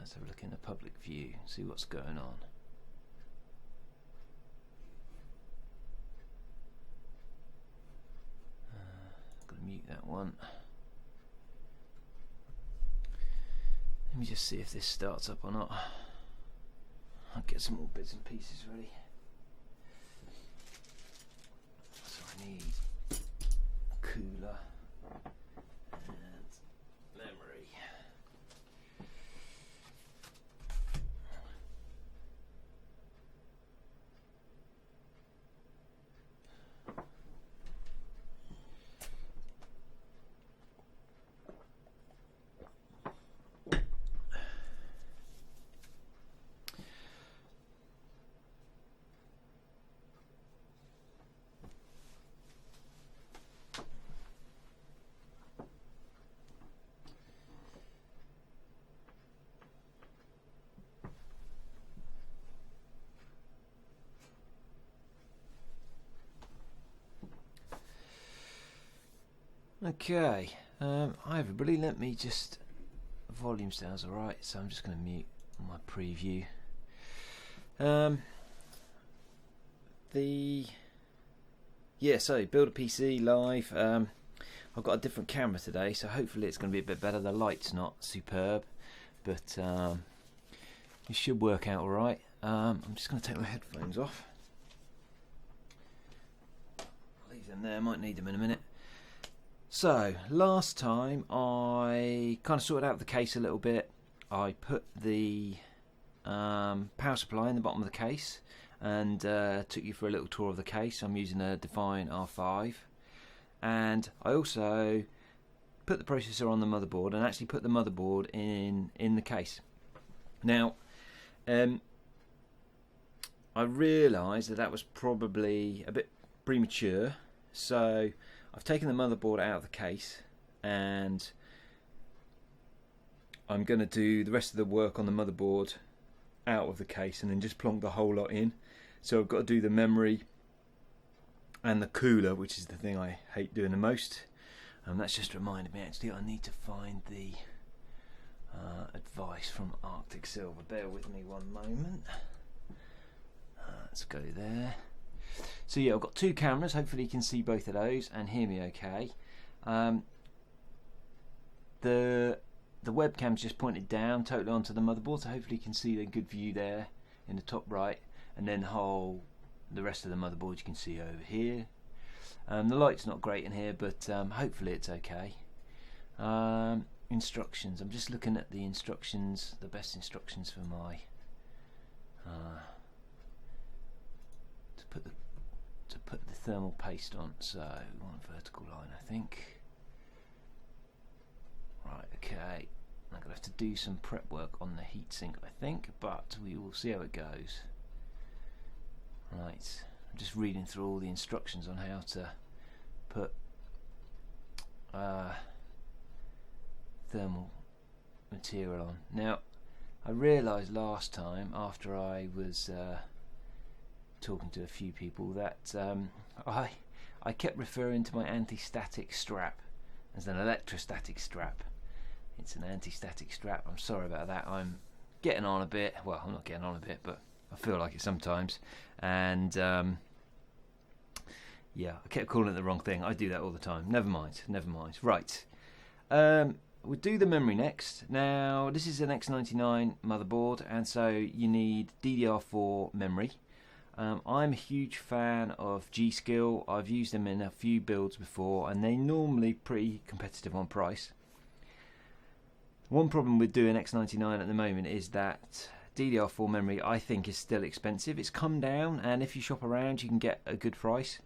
Let's have a look in the public view, see what's going on. I'm going to mute that one. Let me just see if this starts up or not. I'll get some more bits and pieces ready. So I need a cooler and memory. Okay, hi everybody, let me just, volume sounds alright, so I'm just going to mute my preview. So build a PC live. I've got a different camera today, so hopefully it's going to be a bit better. The light's not superb, but it should work out alright. I'm just going to take my headphones off. I'll leave them there, might need them in a minute. So, last time I kind of sorted out the case a little bit. I put the power supply in the bottom of the case and took you for a little tour of the case. I'm using a Define R5, and I also put the processor on the motherboard and actually put the motherboard in the case. Now, I realised that was probably a bit premature, so I've taken the motherboard out of the case and I'm going to do the rest of the work on the motherboard out of the case and then just plonk the whole lot in. So I've got to do the memory and the cooler, which is the thing I hate doing the most. That's just reminded me, actually, I need to find the advice from Arctic Silver. Bear with me one moment. Let's go there. So yeah, I've got two cameras. Hopefully you can see both of those and hear me okay. The webcam's just pointed down totally onto the motherboard, so hopefully you can see the good view there in the top right, and then the rest of the motherboard you can see over here. The light's not great in here, but hopefully it's okay. Instructions. I'm just looking at the instructions, the best instructions for my to put the thermal paste on. So we want a vertical line, I think. Right, okay. I'm gonna have to do some prep work on the heatsink, I think, but we will see how it goes. Right, I'm just reading through all the instructions on how to put thermal material on. Now, I realised last time, after I was talking to a few people, that I kept referring to my anti-static strap as an electrostatic strap. It's an anti-static strap. I'm sorry about that. I'm getting on a bit. Well, I'm not getting on a bit, but I feel like it sometimes. And yeah, I kept calling it the wrong thing. I do that all the time. Never mind. Right. We'll do the memory next. Now, this is an X99 motherboard, and so you need DDR4 memory. I'm a huge fan of G.Skill. I've used them in a few builds before, and they're normally pretty competitive on price. One problem with doing X99 at the moment is that DDR4 memory, I think, is still expensive. It's come down, and if you shop around you can get a good price.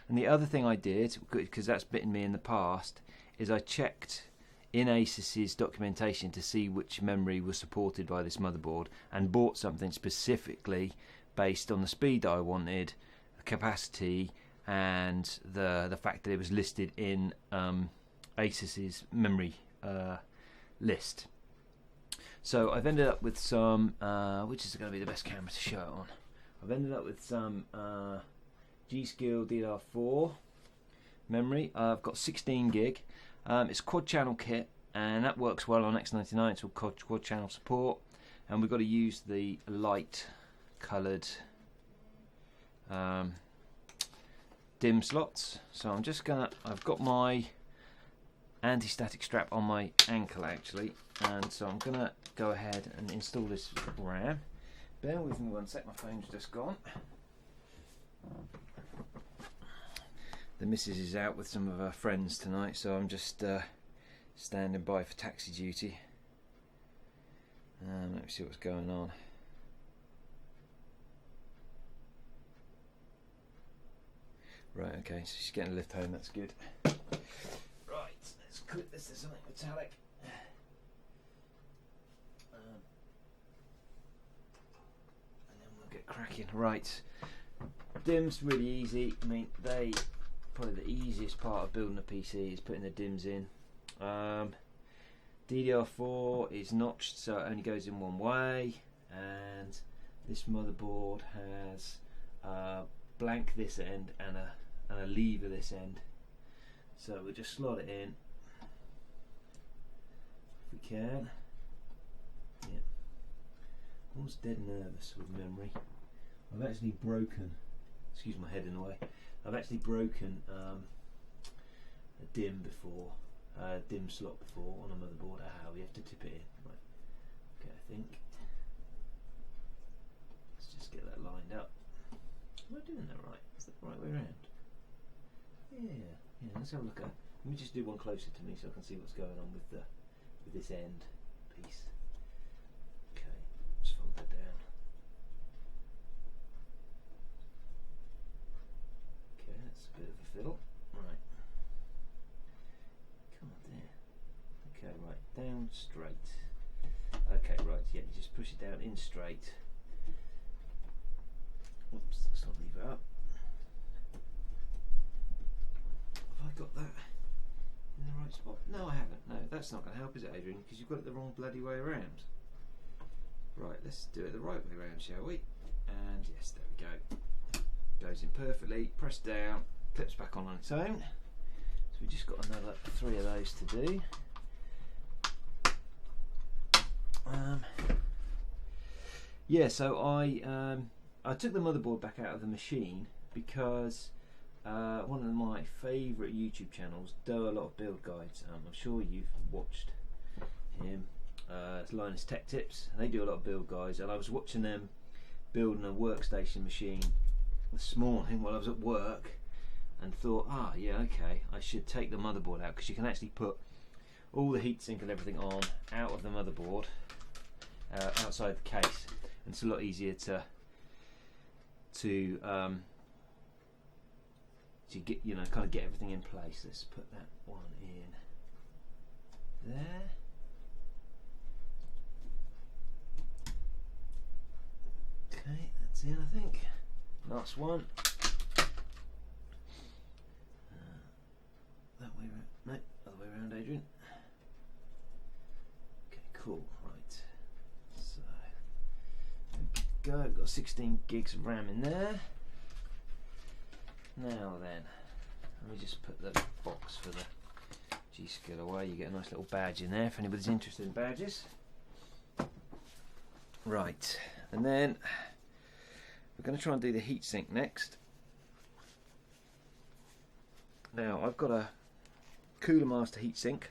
And the other thing I did, because that's bitten me in the past, is I checked in Asus's documentation to see which memory was supported by this motherboard, and bought something specifically based on the speed that I wanted, the capacity, and the fact that it was listed in Asus's memory list. So I've ended up with some, which is going to be the best camera to show it on. I've ended up with some G.Skill DDR4 memory. I've got 16 gig. It's a quad channel kit, and that works well on X99. It's all quad channel support. and we've got to use the light coloured DIMM slots. So I'm just gonna, I've got my anti-static strap on my ankle actually, and so I'm gonna go ahead and install this RAM. Bear with me one sec, my phone's just gone. The missus is out with some of her friends tonight, so I'm just standing by for taxi duty. Let me see what's going on. Right, okay, so she's getting a lift home, that's good. Right, let's clip this to something metallic. And then we'll get cracking. Right, DIMM's really easy. I mean, probably the easiest part of building a PC is putting the DIMMs in. DDR4 is notched, so it only goes in one way, and this motherboard has blank this end and a lever this end. So we'll just slot it in if we can. Yeah. I was dead nervous with memory. I've actually broken, excuse my head in the way, I've actually broken a DIMM before, a DIMM slot before on a motherboard. We have to tip it in. Right. Okay, I think. Let's just get that lined up. Am I doing that right? Is that the right way around? Yeah. Let's have a look at. Let me just do one closer to me so I can see what's going on with this end piece. Okay, let's fold that down. Okay, that's a bit of a fiddle. Right. Come on there. Okay, right, down straight. Okay, right, yeah, you just push it down in straight. Oops, let's not leave it up. Have I got that in the right spot? No, I haven't. No, that's not going to help, is it, Adrian? Because you've got it the wrong bloody way around. Right, let's do it the right way around, shall we? And yes, there we go. Goes in perfectly, press down, clips back on its own. So we just got another 3 of those to do. Yeah, so I took the motherboard back out of the machine because one of my favourite YouTube channels do a lot of build guides. I'm sure you've watched him. It's Linus Tech Tips, and they do a lot of build guides, and I was watching them building a workstation machine this morning while I was at work, and thought, yeah, okay, I should take the motherboard out, because you can actually put all the heatsink and everything on out of the motherboard, outside the case, and it's a lot easier to get, kind of get everything in place. Let's put that one in there. Okay, that's in, I think. Last one. That way around. No, other way around, Adrian. Okay, cool. Right. So, there we go. Got 16 gigs of RAM in there. Now then, let me just put the box for the G-Skill away. You get a nice little badge in there if anybody's interested in badges. Right, and then we're going to try and do the heatsink next. Now, I've got a Cooler Master heatsink.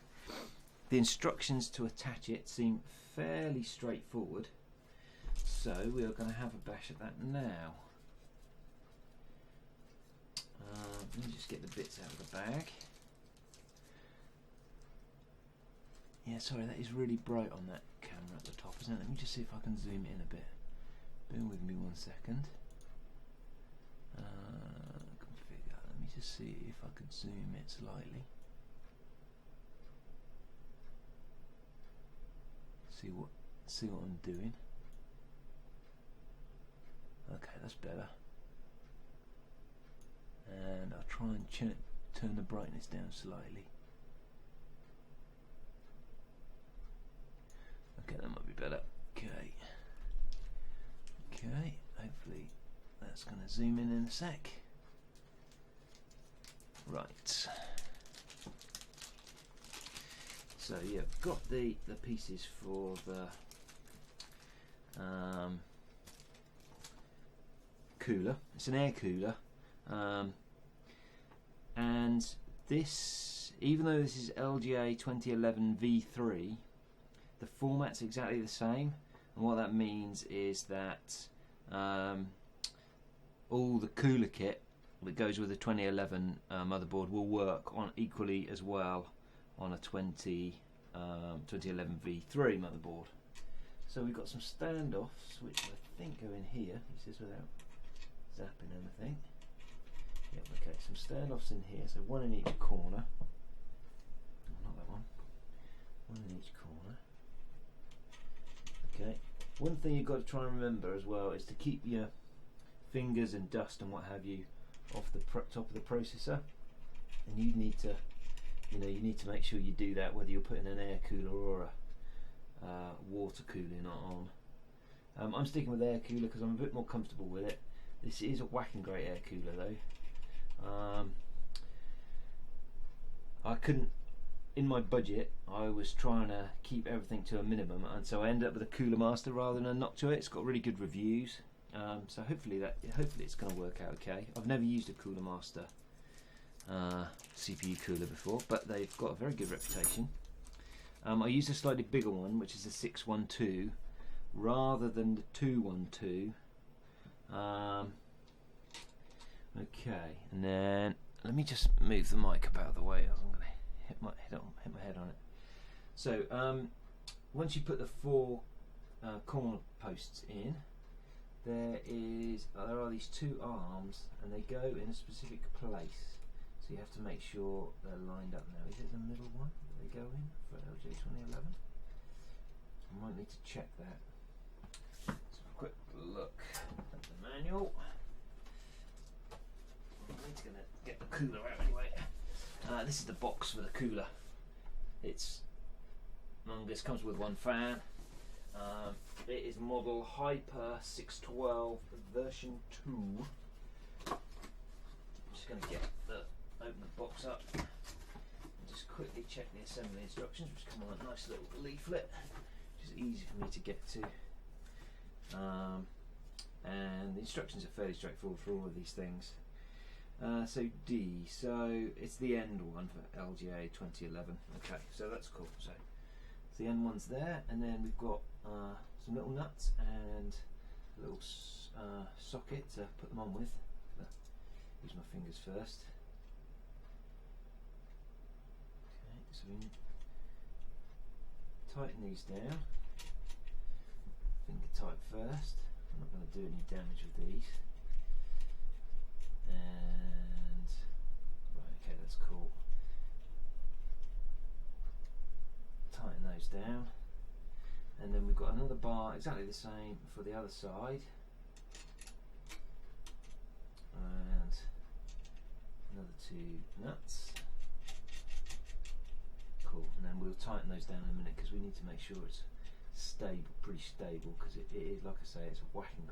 The instructions to attach it seem fairly straightforward, so we are going to have a bash at that now. Let me just get the bits out of the bag. Yeah, sorry, that is really bright on that camera at the top, isn't it? Let me just see if I can zoom in a bit. Bear with me 1 second. Configure. Let me just see if I could zoom it slightly. See what I'm doing. Okay, that's better. And I'll try and turn the brightness down slightly. Okay, that might be better. Okay. Okay, hopefully that's going to zoom in a sec. Right. So yeah, I've got the pieces for the cooler. It's an air cooler, and this, even though this is LGA 2011 V3, the format's exactly the same. And what that means is that all the cooler kit that goes with the 2011 motherboard will work on equally as well on a 2011 V3 motherboard. So we've got some standoffs which I think go in here. He says without zapping anything. Yep, okay, some standoffs in here, so one in each corner. Oh, not that one. One in each corner. Okay. One thing you've got to try and remember as well is to keep your fingers and dust and what have you off the top of the processor, and you need to, you need to make sure you do that whether you're putting an air cooler or a water cooling on. I'm sticking with air cooler because I'm a bit more comfortable with it. This is a whacking great air cooler though. I couldn't, in my budget, I was trying to keep everything to a minimum, and so I ended up with a Cooler Master rather than a Noctua. It's got really good reviews, so hopefully it's going to work out okay. I've never used a Cooler Master CPU cooler before, but they've got a very good reputation. I used a slightly bigger one, which is a 612 rather than the 212. Okay, and then let me just move the mic up out of the way, as I'm going to hit my head on it. So once you put the four corner posts in, there are these two arms, and they go in a specific place. So you have to make sure they're lined up now. Is it the middle one that they go in for LG 2011? I might need to check that. Let's have a quick look at the manual. I'm going to get the cooler out anyway. This is the box for the cooler. It's humongous, comes with one fan. It is model Hyper 612 version 2. I'm just going to open the box up and just quickly check the assembly instructions, which come on a nice little leaflet, which is easy for me to get to. And the instructions are fairly straightforward for all of these things. So D, so it's the end one for LGA 2011. Okay, so that's cool. So the end one's there, and then we've got some little nuts and a little socket to put them on with. Use my fingers first. Okay, so we tighten these down. Finger tight first. I'm not going to do any damage with these. And right, okay, that's cool. Tighten those down, and then we've got another bar exactly the same for the other side, and another two nuts. Cool, and then we'll tighten those down in a minute because we need to make sure it's stable, pretty stable, because it is, like I say, it's a whacking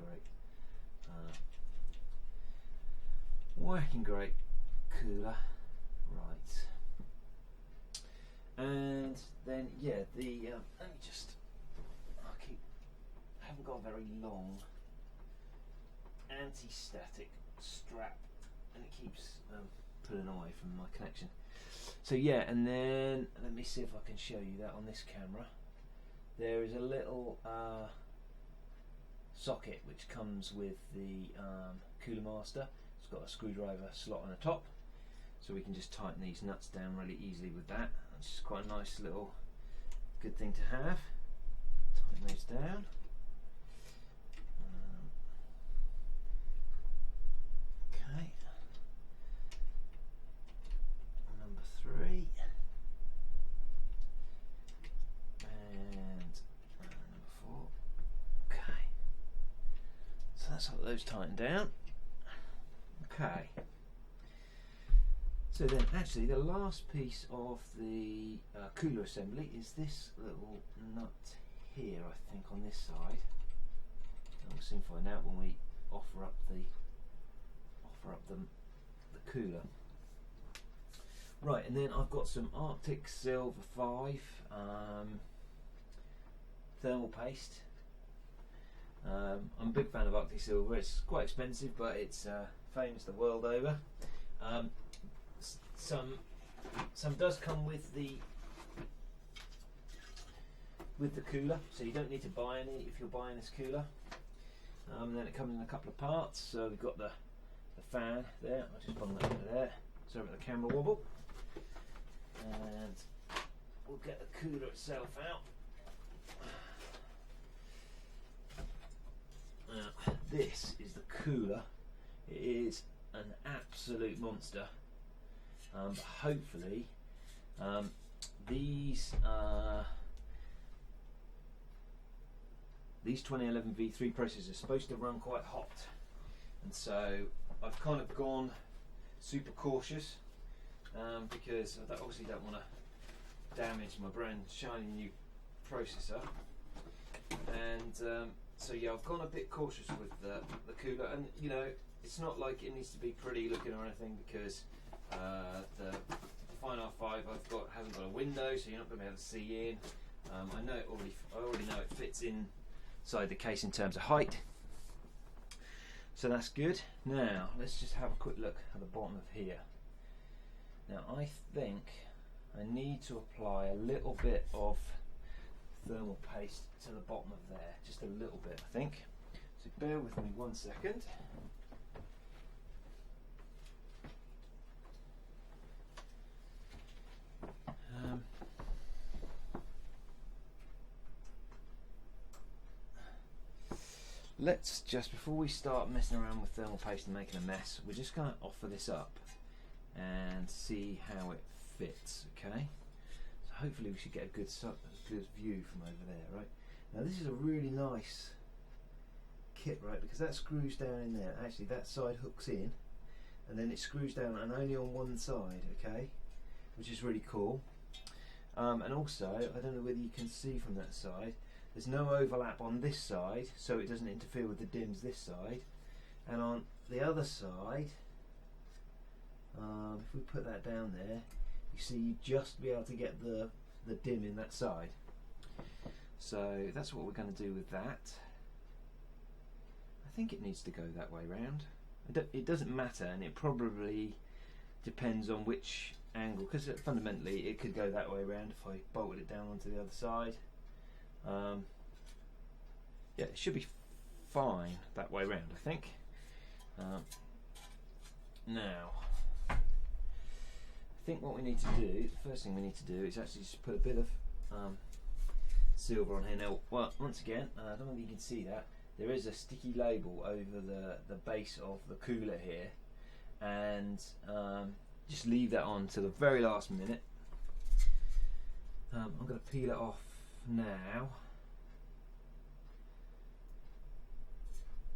great cooler. Right, and then yeah, let me just, I haven't got a very long anti-static strap, and it keeps pulling away from my connection. So yeah, and then let me see if I can show you that on this camera. There is a little socket which comes with the Cooler Master. It's got a screwdriver slot on the top, so we can just tighten these nuts down really easily with that. It's just quite a nice little good thing to have. Tighten those down. Okay. Number 3. And number 4. Okay. So that's got those tightened down. Okay. So then actually the last piece of the cooler assembly is this little nut here, I think, on this side. And we'll soon find out when we offer up the cooler. Right, and then I've got some Arctic Silver 5 thermal paste. I'm a big fan of Arctic Silver. It's quite expensive, but it's famous the world over. Some does come with the cooler, so you don't need to buy any if you're buying this cooler. Then it comes in a couple of parts. So we've got the fan there. I'll just bung that over there. Sorry about the camera wobble. And we'll get the cooler itself out. Now, this is the cooler. It is an absolute monster. But hopefully, these 2011 V3 processors are supposed to run quite hot, and so I've kind of gone super cautious because I obviously don't want to damage my brand shiny new processor, and so yeah, I've gone a bit cautious with the cooler, and you know, it's not like it needs to be pretty looking or anything, because the Fine R5 hasn't got a window, so you're not going to be able to see in. I already know it fits inside the case in terms of height, so that's good. Now let's just have a quick look at the bottom of here. Now I think I need to apply a little bit of thermal paste to the bottom of there, just a little bit I think, so bear with me 1 second. Let's just, before we start messing around with thermal paste and making a mess, we're just going to offer this up and see how it fits, okay? So hopefully we should get a good view from over there, right? Now this is a really nice kit, right, because that screws down in there. Actually that side hooks in and then it screws down, and only on one side, okay? Which is really cool. And also, I don't know whether you can see from that side, there's no overlap on this side, so it doesn't interfere with the dims this side. And on the other side, if we put that down there, you see you just be able to get the dim in that side. So that's what we're going to do with that. I think it needs to go that way round. It doesn't matter, and it probably depends on which angle, because fundamentally it could go that way around if I bolted it down onto the other side. Yeah, it should be fine that way round, I think. Now, I think what we need to do, the first thing we need to do is actually just put a bit of silver on here. Now, well, once again, I don't know if you can see that, there is a sticky label over the base of the cooler here, and just leave that on to the very last minute. I'm going to peel it off now.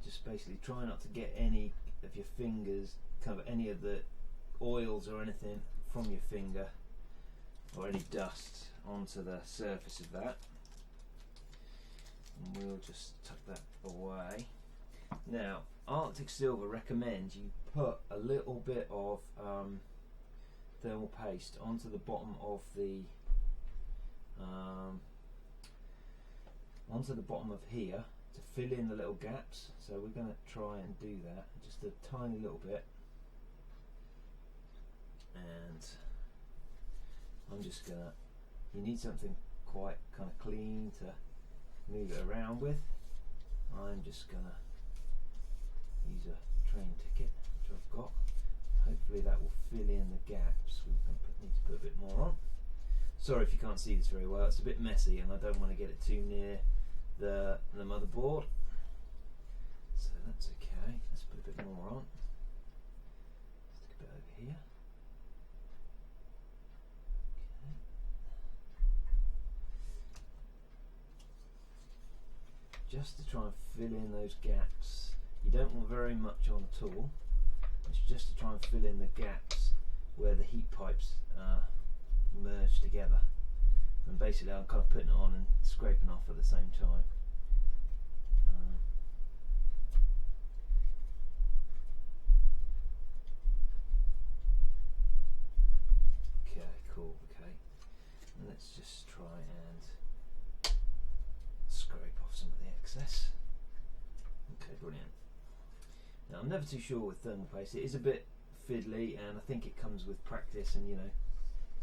Just basically try not to get any of your fingers, kind of any of the oils or anything from your finger, or any dust onto the surface of that. And we'll just tuck that away. Now, Arctic Silver recommends you put a little bit of thermal paste onto the bottom of the here to fill in the little gaps. So we're going to try and do that, just a tiny little bit. And I'm just gonna, you need something quite kind of clean to move it around with. I'm just gonna use a train ticket which I've got. Hopefully that will fill in the gaps. We need to put a bit more on. Sorry if you can't see this very well, it's a bit messy and I don't want to get it too near the motherboard. So that's okay, let's put a bit more on. Stick a bit over here. Okay. Just to try and fill in those gaps. You don't want very much on at all. It's just to try and fill in the gaps where the heat pipes merge together. And basically I'm kind of putting it on and scraping off at the same time. Okay, cool, okay. And let's just try and scrape off some of the excess. Okay, brilliant. Now I'm never too sure with thermal paste. It is a bit fiddly, and I think it comes with practice. And you know,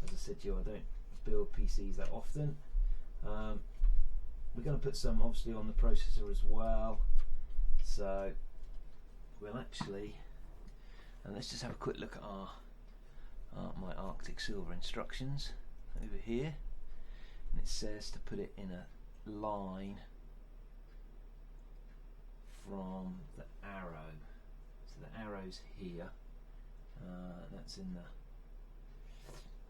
as I said to you, I don't build PCs that often. We're going to put some obviously on the processor as well. So we'll actually, and let's just have a quick look at my Arctic Silver instructions over here, and it says to put it in a line from the arrow. So the arrow's here. That's in the.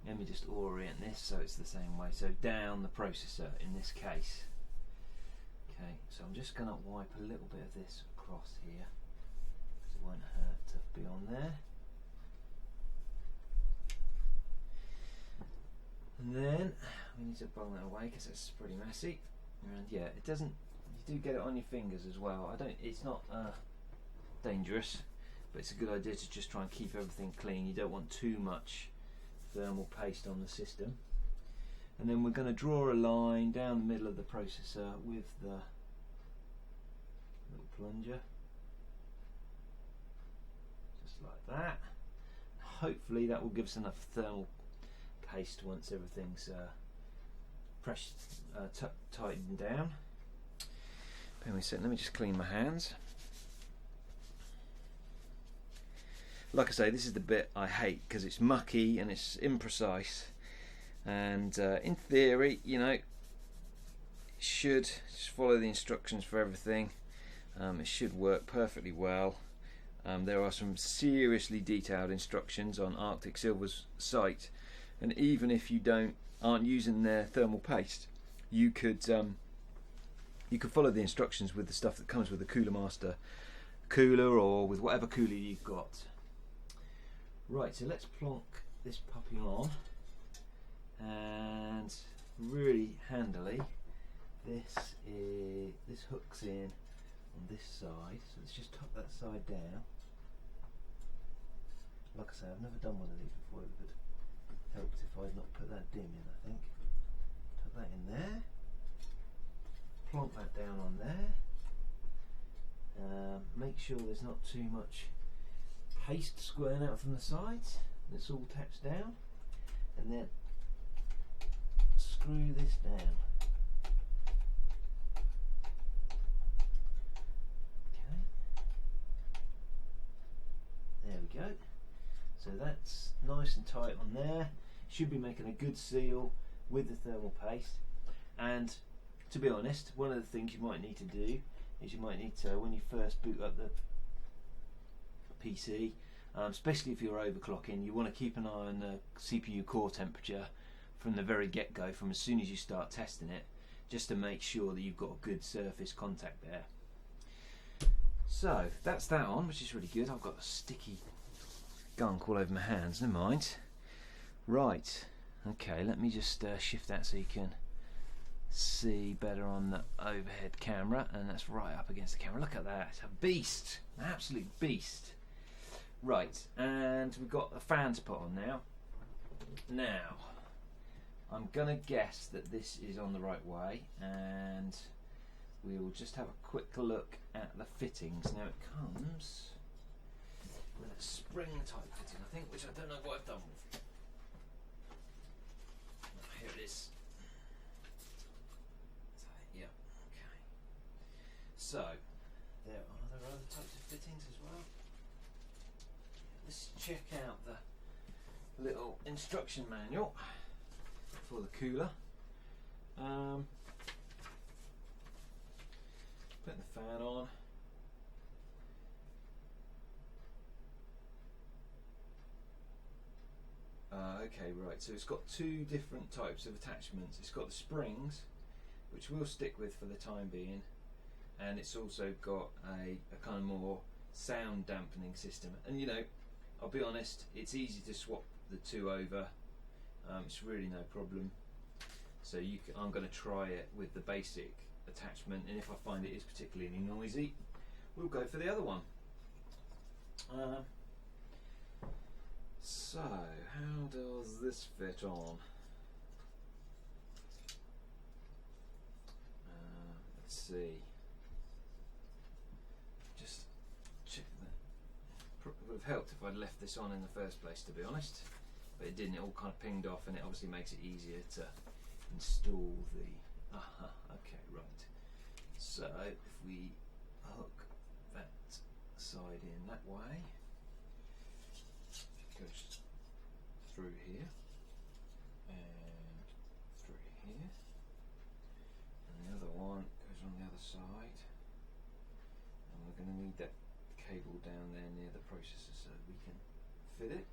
Let me just orient this so it's the same way. So down the processor in this case. Okay, so I'm just going to wipe a little bit of this across here because it won't hurt to be on there. And then we need to bung that away because it's pretty messy. And yeah, it doesn't. You do get it on your fingers as well. It's not dangerous, but it's a good idea to just try and keep everything clean. You don't want too much thermal paste on the system. And then we're going to draw a line down the middle of the processor with the little plunger, just like that. Hopefully that will give us enough thermal paste once everything's tightened down. Let me just clean my hands. Like I say, this is the bit I hate because it's mucky and it's imprecise. And in theory, you know, it should just follow the instructions for everything. It should work perfectly well. There are some seriously detailed instructions on Arctic Silver's site, and even if you aren't using their thermal paste, you could follow the instructions with the stuff that comes with the Cooler Master cooler or with whatever cooler you've got. Right, so let's plonk this puppy on. And really handily, this hooks in on this side. So let's just tuck that side down. Like I say, I've never done one of these before. It would have helped if I'd not put that dim in, I think. Tuck that in there. Plonk that down on there. Make sure there's not too much paste squirting out from the sides. It's all taps down, and then screw this down. Okay. There we go. So that's nice and tight on there. Should be making a good seal with the thermal paste. And to be honest, one of the things you might need to do is you might need to, when you first boot up the PC, especially if you're overclocking, you want to keep an eye on the CPU core temperature from the very get-go, from as soon as you start testing it, just to make sure that you've got a good surface contact there. So that's that on, which is really good. I've got a sticky gunk all over my hands, never mind. Right, okay, let me just shift that so you can see better on the overhead camera, and that's right up against the camera. Look at that, it's a beast, an absolute beast. Right, and we've got a fan to put on now. Now, I'm going to guess that this is on the right way, and we will just have a quick look at the fittings. Now it comes with a spring type fitting, I think, which I don't know what I've done with. Here it is. Yeah, okay. So, there are other types of fittings as well. Let's check out the little instruction manual for the cooler. Putting the fan on. Okay, right, so it's got two different types of attachments. It's got the springs, which we'll stick with for the time being, and it's also got a kind of more sound dampening system. And you know, I'll be honest, it's easy to swap the two over. It's really no problem. So I'm going to try it with the basic attachment, and if I find it is particularly noisy, we'll go for the other one. So, how does this fit on? Let's see. if I'd left this on in the first place, to be honest, but it didn't. It all kind of pinged off, and it obviously makes it easier to install the okay, right. So if we hook that side in that way, it goes through here and through here, and the other one goes on the other side, and we're going to need that cable down there near the processor so we can fit it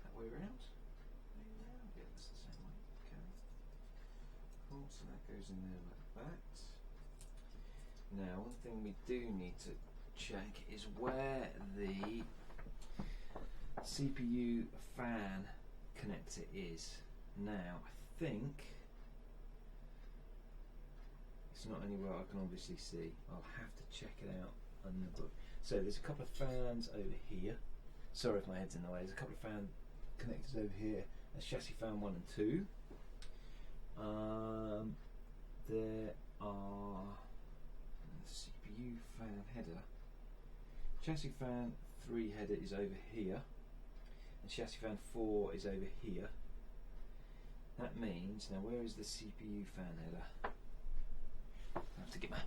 that way around. Yeah, that's the same way. Okay. Cool, so that goes in there like that. Now, one thing we do need to check is where the CPU fan connector is. Now, I think it's not anywhere I can obviously see. I'll have to check it out on the book. So there's a couple of fans over here. Sorry if my head's in the way. There's a couple of fan connectors over here. That's chassis fan 1 and 2. There are the CPU fan header. Chassis fan 3 header is over here, and chassis fan 4 is over here. That means, now where is the CPU fan header? I have to get my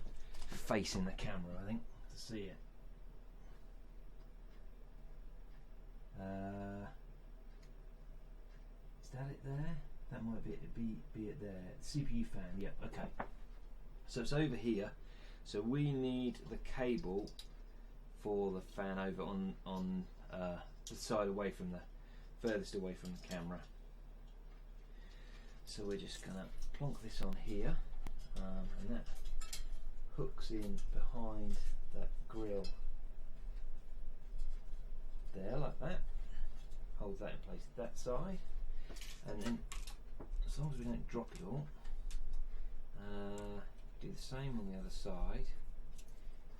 face in the camera, I think, to see it. Is that it there? That might be it there. CPU fan, yeah, okay. So it's over here. So we need the cable for the fan over on the side away from the furthest away from the camera. So we're just gonna plonk this on here, and that hooks in behind that grill there, like that. Hold that in place that side, and then as long as we don't drop it all, do the same on the other side.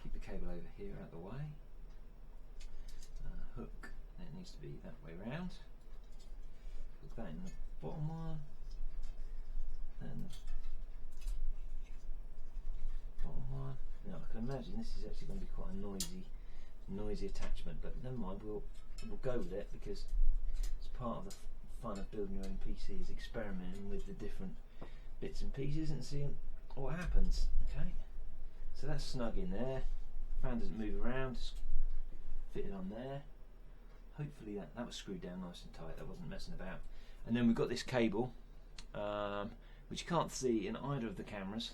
Keep the cable over here out of the way. Hook, and it needs to be that way round. Hook that in the bottom one, and the bottom one. Now I can imagine this is actually going to be quite a noisy attachment, but never mind. We'll go with it, because it's part of the fun of building your own PC, is experimenting with the different bits and pieces and seeing what happens. Okay, so that's snug in there. Fan doesn't move around. Just fit it on there. Hopefully that was screwed down nice and tight. That wasn't messing about. And then we've got this cable, which you can't see in either of the cameras,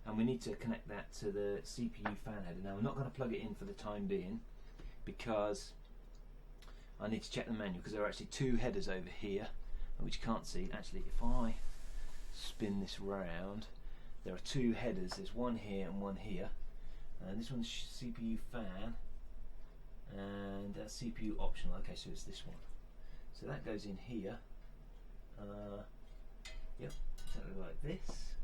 and we need to connect that to the CPU fan header. Now, I'm not going to plug it in for the time being, because I need to check the manual, because there are actually 2 headers over here, which you can't see. Actually, if I spin this round, there are 2 headers. There's one here and one here, and this one's CPU fan, and that's CPU optional. Okay, so it's this one. So that goes in here. Yep, exactly like this.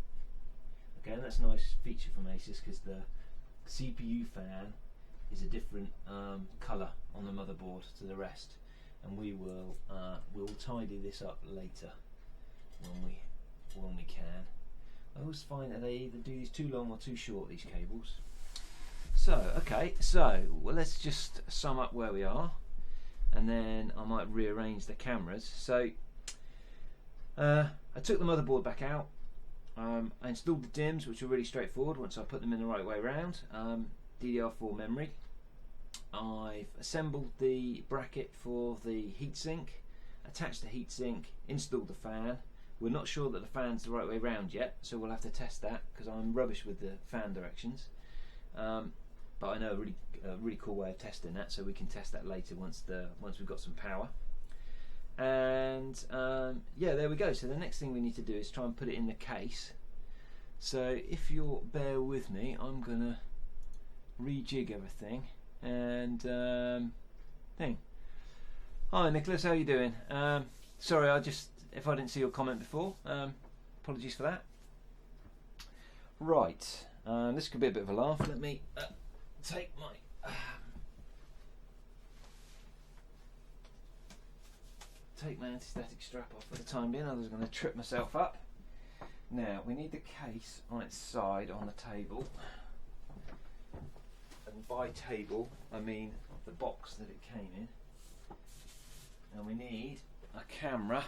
Okay, and that's a nice feature from Asus, because the CPU fan is a different colour on the motherboard to the rest, and we'll tidy this up later when we can. I always find that they either do these too long or too short, these cables. So okay, well, let's just sum up where we are, and then I might rearrange the cameras. So I took the motherboard back out. I installed the DIMMs, which were really straightforward once I put them in the right way around. DDR4 memory. I've assembled the bracket for the heatsink, attached the heatsink, installed the fan. We're not sure that the fan's the right way round yet, so we'll have to test that, because I'm rubbish with the fan directions. But I know a really cool way of testing that, so we can test that later once we've got some power. And yeah, there we go. So the next thing we need to do is try and put it in the case. So if you'll bear with me, I'm gonna rejig everything and thing. Hi Nicholas, how are you doing? Sorry, if I didn't see your comment before, apologies for that. Right, this could be a bit of a laugh. Let me take my anti-static strap off for the time being, otherwise I'm going to trip myself up. Now, we need the case on its side on the table. And by table, I mean the box that it came in. And we need a camera.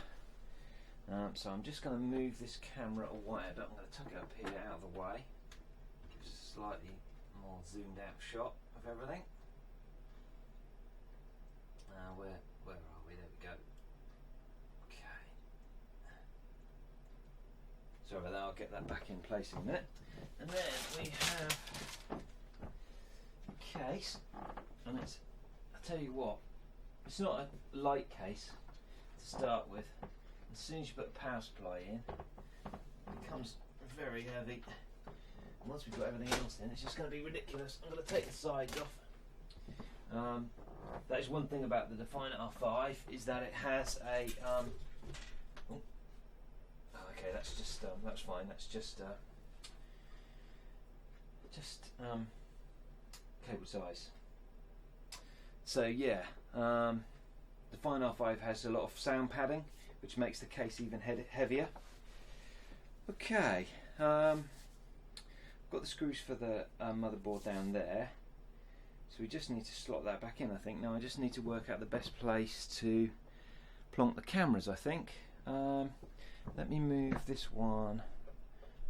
So I'm just going to move this camera away a bit. I'm going to tuck it up here out of the way. Gives a slightly more zoomed out shot of everything. Where are we? There we go. Okay. Sorry about that, I'll get that back in place in a minute. And then we have a case, and it's, I tell you what, it's not a light case to start with. As soon as you put the power supply in, it becomes very heavy. And once we've got everything else in, it's just going to be ridiculous. I'm going to take the sides off. That is one thing about the Definer R5, is that it has a okay, that's just that's fine. That's just cable size. So yeah, Definer R5 has a lot of sound padding, which makes the case even heavier. Okay, got the screws for the motherboard down there. So we just need to slot that back in, I think. Now I just need to work out the best place to plonk the cameras, I think. Let me move this one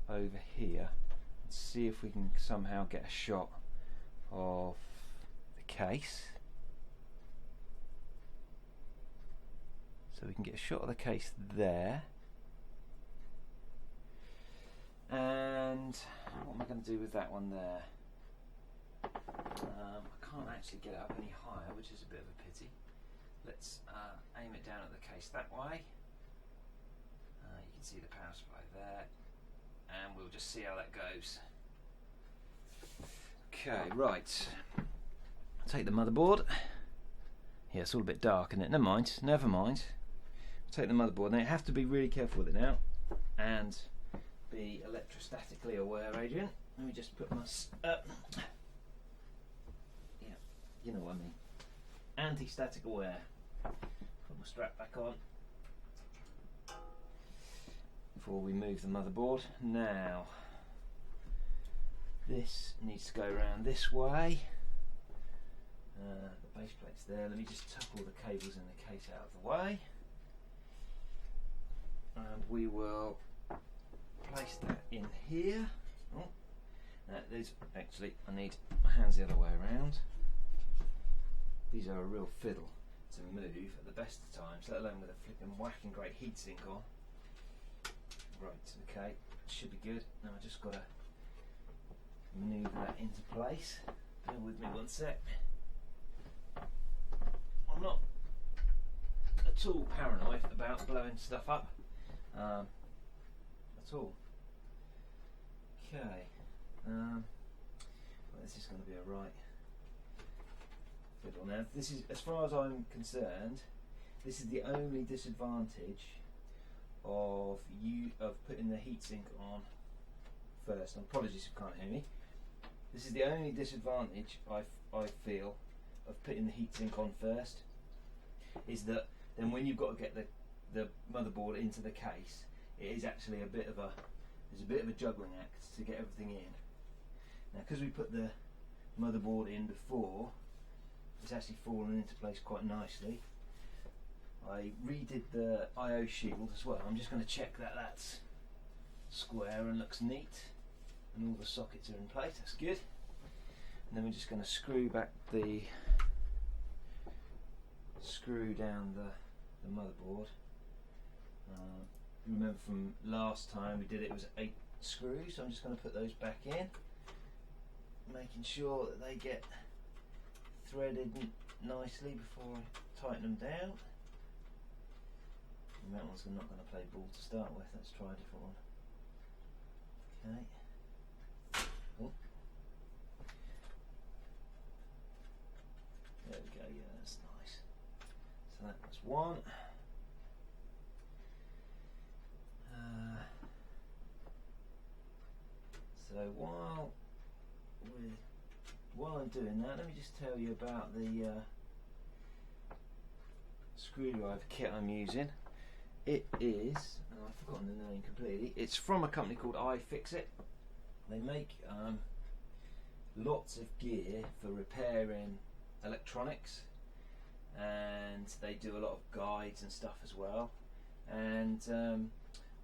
over here and see if we can somehow get a shot of the case. So we can get a shot of the case there. And what am I going to do with that one there? I can't actually get it up any higher, which is a bit of a pity. Let's aim it down at the case that way. You can see the power supply there, and we'll just see how that goes. Okay, right. Take the motherboard. Yeah, it's all a bit dark, isn't it? Never mind, never mind. Take the motherboard. Now you have to be really careful with it now, and be electrostatically aware, Adrian. Let me just put my you know what I mean. Anti-static aware. Put my strap back on before we move the motherboard. Now, this needs to go around this way. The base plate's there. Let me just tuck all the cables in the case out of the way. And we will place that in here. Oh, there's actually, I need my hands the other way around. These are a real fiddle to move at the best of times, let alone with a flipping whacking great heatsink on. Right, okay, should be good. Now I just got to manoeuvre that into place. Bear with me one sec. I'm not at all paranoid about blowing stuff up at all. Okay, well, this is going to be a right fiddle. Now, this is, as far as I'm concerned, this is the only disadvantage of putting the heatsink on first. And apologies if you can't hear me. This is the only disadvantage I feel of putting the heatsink on first, is that then when you've got to get the motherboard into the case, it is actually there's a bit of a juggling act to get everything in. Now, because we put the motherboard in before, it's actually fallen into place quite nicely. I redid the I/O shield as well. I'm just going to check that that's square and looks neat, and all the sockets are in place. That's good. And then we're just going to screw down the motherboard. Remember from last time we did it was 8 screws, so I'm just going to put those back in, making sure that they get threaded nicely before I tighten them down. And that one's not going to play ball to start with. Let's try a different one. Okay. Oh. There we go. Yeah, that's nice. So that was one. So while I'm doing that, let me just tell you about the screwdriver kit I'm using. It is, and I've forgotten the name completely, it's from a company called iFixit. They make lots of gear for repairing electronics, and they do a lot of guides and stuff as well. And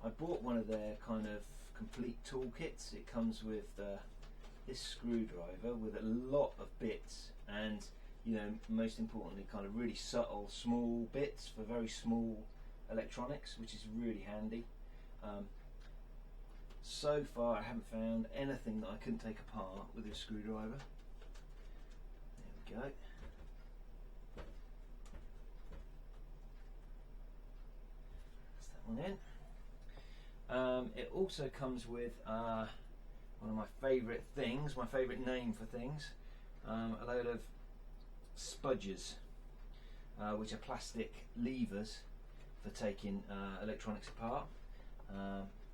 I bought one of their kind of complete toolkits. It comes with this screwdriver with a lot of bits, and most importantly, kind of really subtle, small bits for very small electronics, which is really handy. So far, I haven't found anything that I couldn't take apart with this screwdriver. There we go. That's that one in. It also comes with one of my favourite things, my favourite name for things, a load of spudgers, which are plastic levers for taking electronics apart.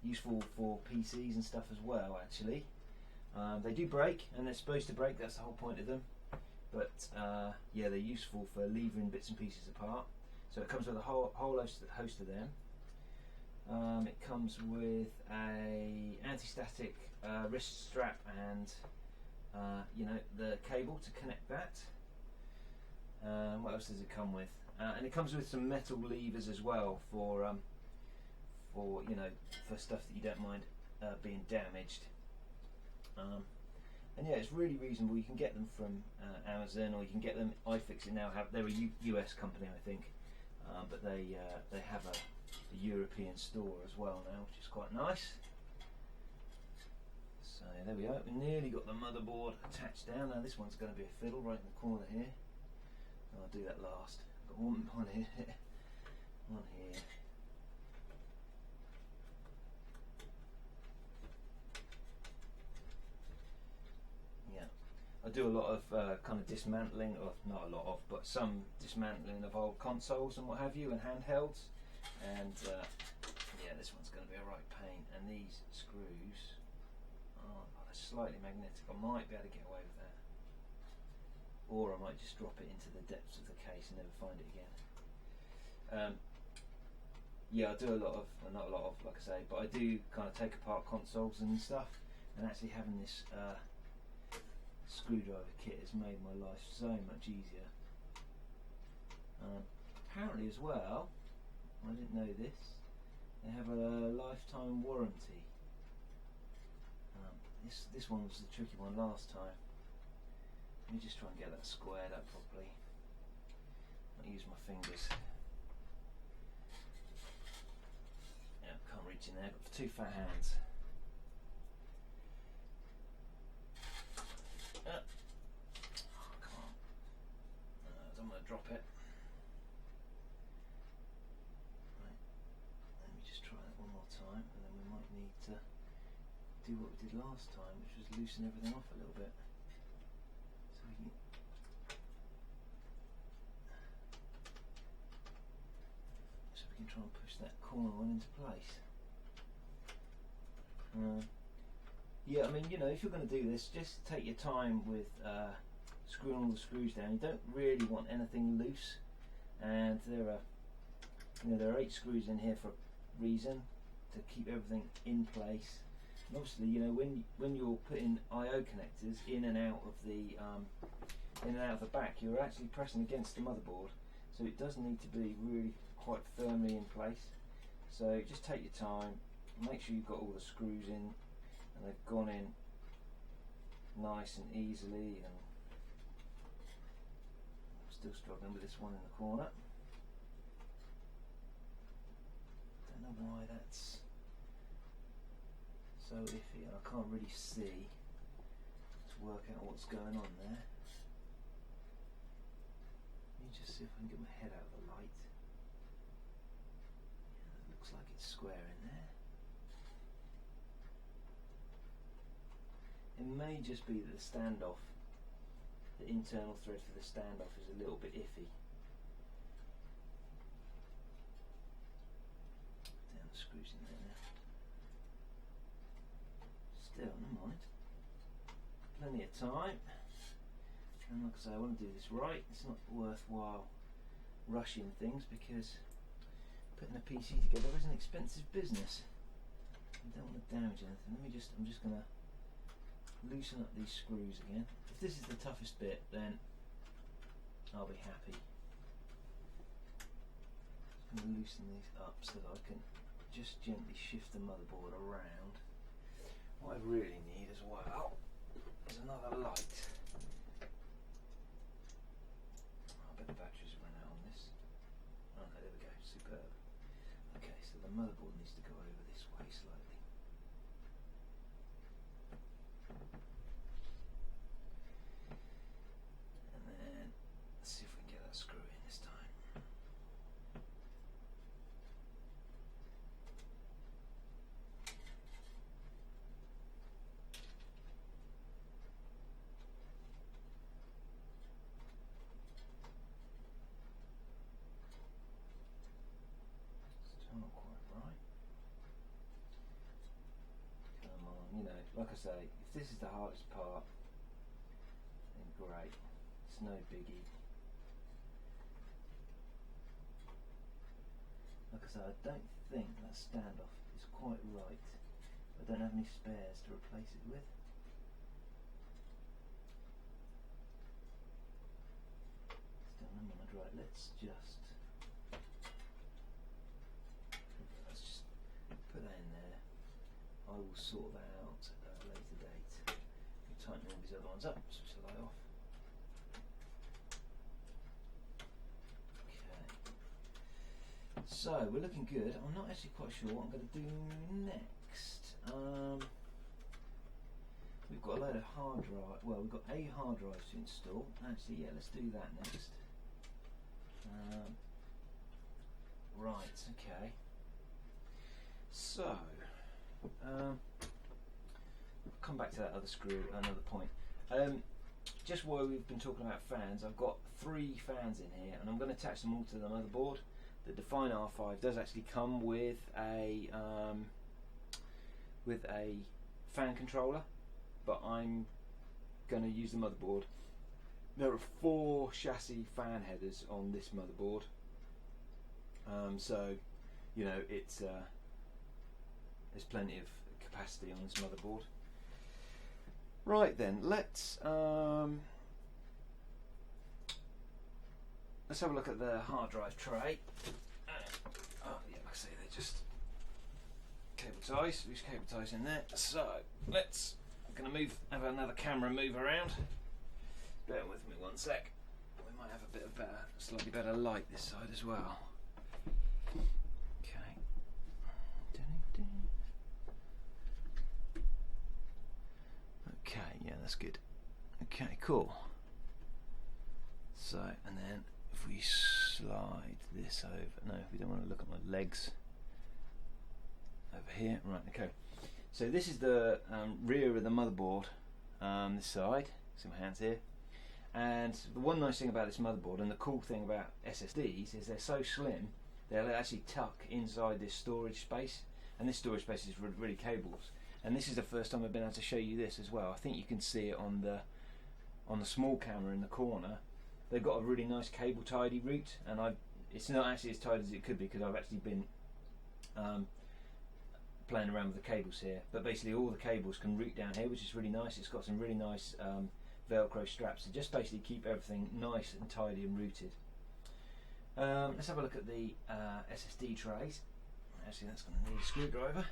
Useful for PCs and stuff as well, actually. They do break, and they're supposed to break, that's the whole point of them. But yeah, they're useful for levering bits and pieces apart. So it comes with a whole host of them. It comes with a anti-static wrist strap and the cable to connect that. What else does it come with? And it comes with some metal levers as well for stuff that you don't mind being damaged. And yeah, it's really reasonable. You can get them from Amazon, or you can get them. iFixit now they're a US company, I think, but they have a European store as well now, which is quite nice. So there we are. We nearly got the motherboard attached down. Now this one's going to be a fiddle right in the corner here. I'll do that last. Got one here, one here. Yeah, I do a lot of kind of dismantling, or not a lot of, but some dismantling of old consoles and what have you, and handhelds. And yeah, this one's going to be a right pain. And these screws are slightly magnetic. I might be able to get away with that, or I might just drop it into the depths of the case and never find it again. Yeah, I do a lot of, well, not a lot of, like I say, but I do kind of take apart consoles and stuff, and actually having this screwdriver kit has made my life so much easier. Apparently as well, I didn't know this, they have a lifetime warranty. This one was the tricky one last time. Let me just try and get that squared up properly. I'll use my fingers. Yeah, can't reach in there. I've got two fat hands. Oh, come on. I don't want to drop it. Right. Let me just try that one more time, and then we might need to do what we did last time, which was loosen everything off a little bit. So we can try and push that corner one into place. Yeah, I mean, if you're going to do this, just take your time with screwing all the screws down. You don't really want anything loose, and there are 8 screws in here for a reason, to keep everything in place. And obviously, when you're putting I/O connectors in and out of the back, you're actually pressing against the motherboard, so it does need to be really quite firmly in place. So just take your time, make sure you've got all the screws in and they've gone in nice and easily. And I'm still struggling with this one in the corner. Don't know why that's so iffy, and I can't really see to work out what's going on there. Let me just see if I can get my head out of the light. Yeah, it looks like it's square in there. It may just be that the standoff, the internal thread for the standoff, is a little bit iffy. Down the screws in there now. Still, never mind. Plenty of time. And like I say, I want to do this right. It's not worthwhile rushing things, because putting a PC together is an expensive business. I don't want to damage anything. I'm just going to loosen up these screws again. If this is the toughest bit, then I'll be happy. I'm going to loosen these up so that I can just gently shift the motherboard around. What I really need as well is another light. I bet the batteries run out on this. Oh no, there we go, superb. Okay, so the motherboard needs to go over this way slightly. And then, let's see if we can get that screw in this time. Still not quite right. Come on, you know, like I say, if this is the hardest part, then great. It's no biggie. Like I say, I don't think that standoff is quite right. I don't have any spares to replace it with. Still no mind. Right, let's just put that in there. I will sort that out at a later date. I'll tighten all these other ones up, switch the light off. Okay. So, we're looking good. I'm not actually quite sure what I'm going to do next. We've got a load of hard drive. Well, we've got a hard drive to install. Actually, yeah, let's do that next. Right, okay. So, come back to that other screw at another point. Just while we've been talking about fans, I've got 3 fans in here, and I'm going to attach them all to the motherboard. The Define R5 does actually come with a fan controller, but I'm going to use the motherboard. There are 4 chassis fan headers on this motherboard, so you know it's there's plenty of capacity on this motherboard. Right then, let's have a look at the hard drive tray. Oh yeah, like I say, they're just cable ties. Loose cable ties in there. So I'm going to have another camera move around. Bear with me one sec. We might have a bit of slightly better light this side as well. Okay. Okay, yeah, that's good. Okay, cool. So, and then if we slide this over, no, we don't want to look at my legs. Over here, right, okay. So this is the rear of the motherboard, this side, see my hands here. And the one nice thing about this motherboard, and the cool thing about SSDs, is they're so slim, they'll actually tuck inside this storage space, and this storage space is really cables. And this is the first time I've been able to show you this as well. I think you can see it on the small camera in the corner. They've got a really nice cable tidy route, and it's not actually as tight as it could be because I've actually been playing around with the cables here. But basically all the cables can route down here, which is really nice. It's got some really nice Velcro straps to just basically keep everything nice and tidy and routed. Let's have a look at the SSD trays. Actually, that's going to need a screwdriver.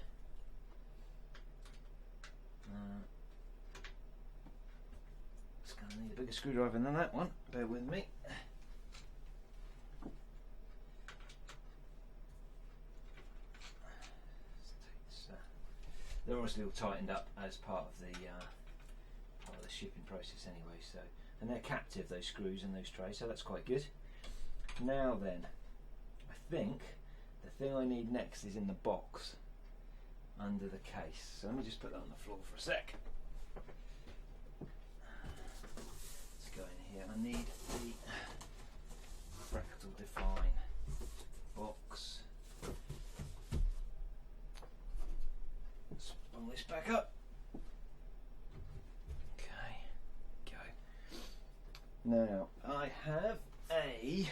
It's going to need a bigger screwdriver than that one. Bear with me. Let's take this. They're obviously all tightened up as part of the shipping process anyway. So, and they're captive, those screws and those trays. So that's quite good. Now then, I think the thing I need next is in the box under the case. So let me just put that on the floor for a sec. Let's go in here. I need the Fractal Define box. Let's bung this back up. Okay, go. Now I have a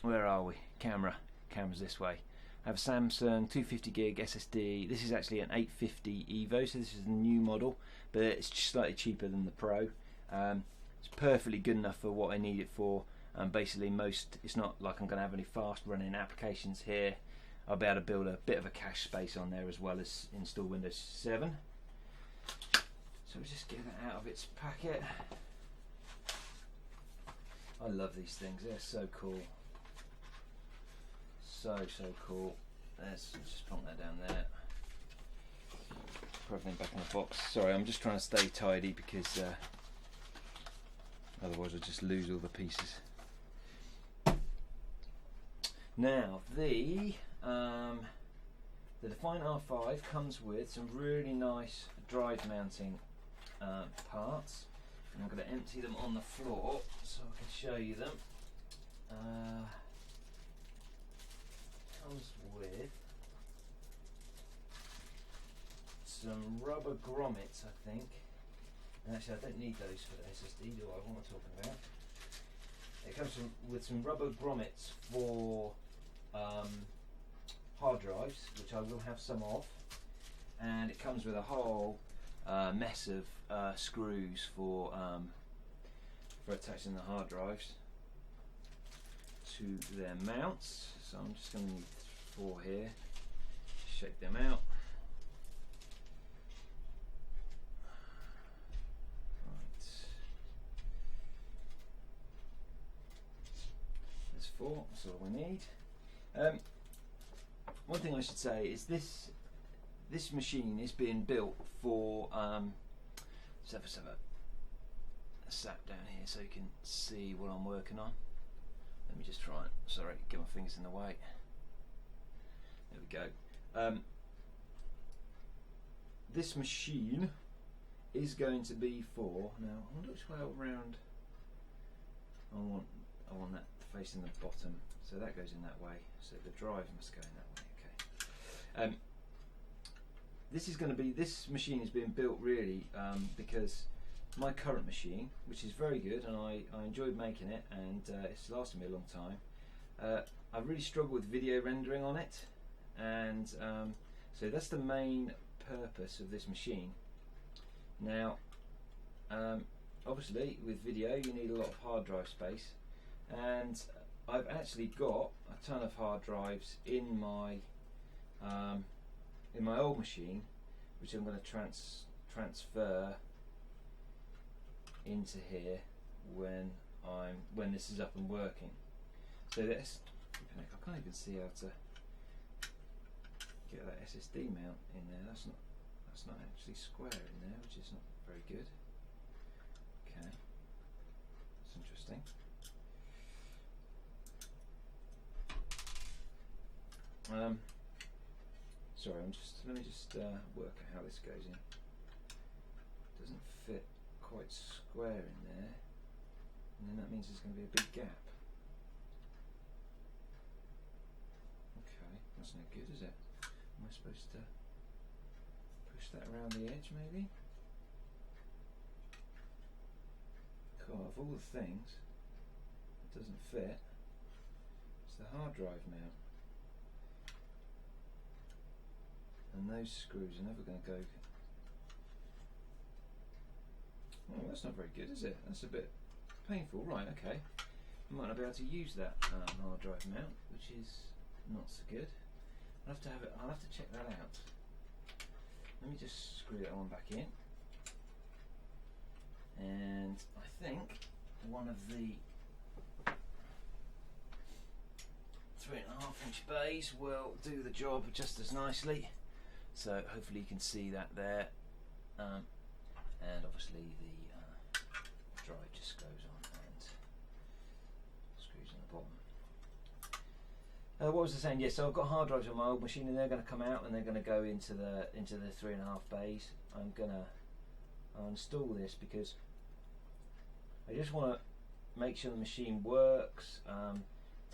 where are we? Camera's this way. I have a Samsung 250 gig SSD. This is actually an 850 Evo, so this is a new model, but it's just slightly cheaper than the Pro. It's It's perfectly good enough for what I need it for. Basically, it's not like I'm going to have any fast running applications here. I'll be able to build a bit of a cache space on there as well as install Windows 7. So we'll just get that out of its packet. I love these things, they're so cool. So cool. Let's just plonk that down there. Put everything back in the box. Sorry, I'm just trying to stay tidy because otherwise I'll just lose all the pieces. Now the Defiant R5 comes with some really nice drive mounting parts, and I'm going to empty them on the floor so I can show you them. Comes with some rubber grommets, I think. And actually, I don't need those for the SSD, do I? What am I talking about? It comes with some rubber grommets for hard drives, which I will have some of, and it comes with a whole mess of screws for attaching the hard drives to their mounts. So I'm just going to need 4 here. Shake them out. Right. There's 4. That's all we need. One thing I should say is this machine is being built for let's have a sap down here so you can see what I'm working on. Let me just try it. Sorry, get my fingers in the way. There we go. This machine is going to be for, now I wonder which way around I want that facing the bottom, so that goes in that way, so the drive must go in that way. Okay. This machine is being built really because my current machine, which is very good and I enjoyed making it, and it's lasted me a long time, I really struggle with video rendering on it, and so that's the main purpose of this machine. Now obviously with video you need a lot of hard drive space, and I've actually got a ton of hard drives in my old machine, which I'm going to transfer into here when this is up and working. So this, I can't even see how to get that SSD mount in there. That's not actually square in there, which is not very good. Okay, that's interesting. Sorry, let me just work out how this goes in. Doesn't fit quite square in there, and then that means there's going to be a big gap. Okay, that's no good, is it? Am I supposed to push that around the edge, maybe? Cool, of all the things, it doesn't fit. It's the hard drive mount. And those screws are never going to go. Oh, that's not very good, is it? That's a bit painful. Right, okay. I might not be able to use that hard drive mount, which is not so good. I'll have to check that out. Let me just screw that one back in. And I think one of the 3.5-inch bays will do the job just as nicely. So hopefully you can see that there, and obviously the drive just goes on and screws on the bottom. What was I saying? Yes, so I've got hard drives on my old machine, and they're going to come out and they're going to go into the 3.5 bays. I'll install this because I just want to make sure the machine works,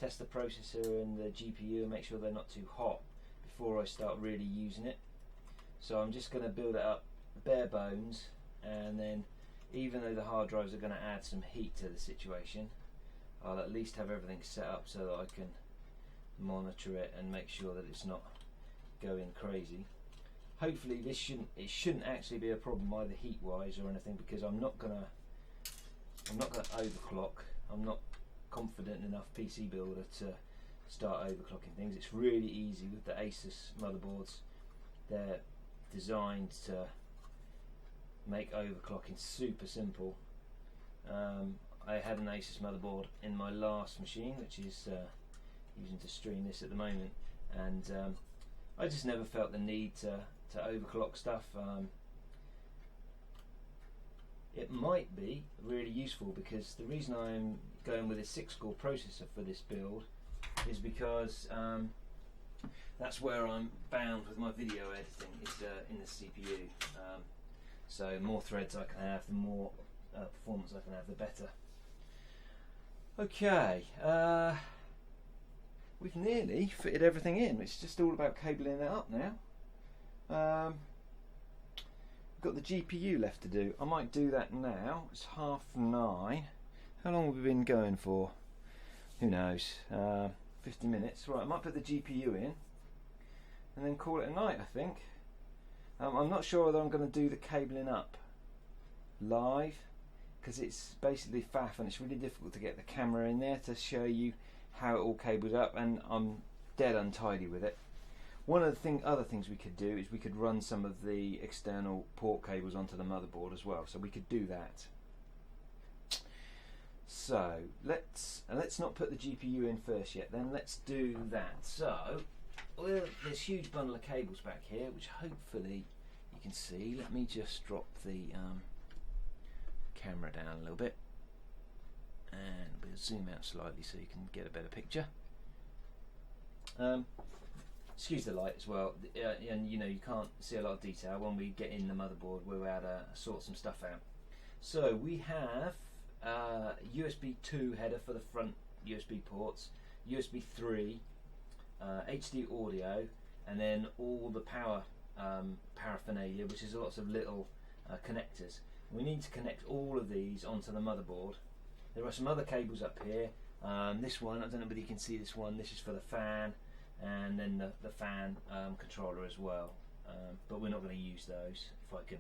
test the processor and the GPU and make sure they're not too hot before I start really using it. So I'm just going to build it up bare bones, and then even though the hard drives are going to add some heat to the situation, I'll at least have everything set up so that I can monitor it and make sure that it's not going crazy. Hopefully it shouldn't actually be a problem either heat wise or anything, because I'm not going to I'm not going to overclock. I'm not confident enough PC builder to start overclocking things. It's really easy with the Asus motherboards. They're designed to make overclocking super simple. I had an Asus motherboard in my last machine, which is using to stream this at the moment, and I just never felt the need to overclock stuff. It might be really useful, because the reason I'm going with a 6-core processor for this build is because that's where I'm bound with my video editing, is in the CPU. So more threads I can have, the more performance I can have, the better. Okay, we've nearly fitted everything in. It's just all about cabling it up now. Got the GPU left to do. I might do that now. It's 9:30. How long have we been going for? Who knows? 50 minutes. Right, I might put the GPU in and then call it a night, I think. I'm not sure whether I'm going to do the cabling up live, because it's basically faff and it's really difficult to get the camera in there to show you how it all cables up, and I'm dead untidy with it. One of the other things we could do is we could run some of the external port cables onto the motherboard as well, so we could do that. So let's not put the GPU in first yet, then let's do that. So there's a huge bundle of cables back here, which hopefully you can see. Let me just drop the camera down a little bit, and we'll zoom out slightly so you can get a better picture. Excuse the light as well, and you know, you can't see a lot of detail. When we get in the motherboard, we'll be able to sort some stuff out. So we have USB 2 header for the front USB ports, USB 3, HD audio, and then all the power paraphernalia, which is lots of little connectors. We need to connect all of these onto the motherboard. There are some other cables up here. This one, I don't know whether you can see this one. This is for the fan, and then the fan controller as well. But we're not going to use those if I can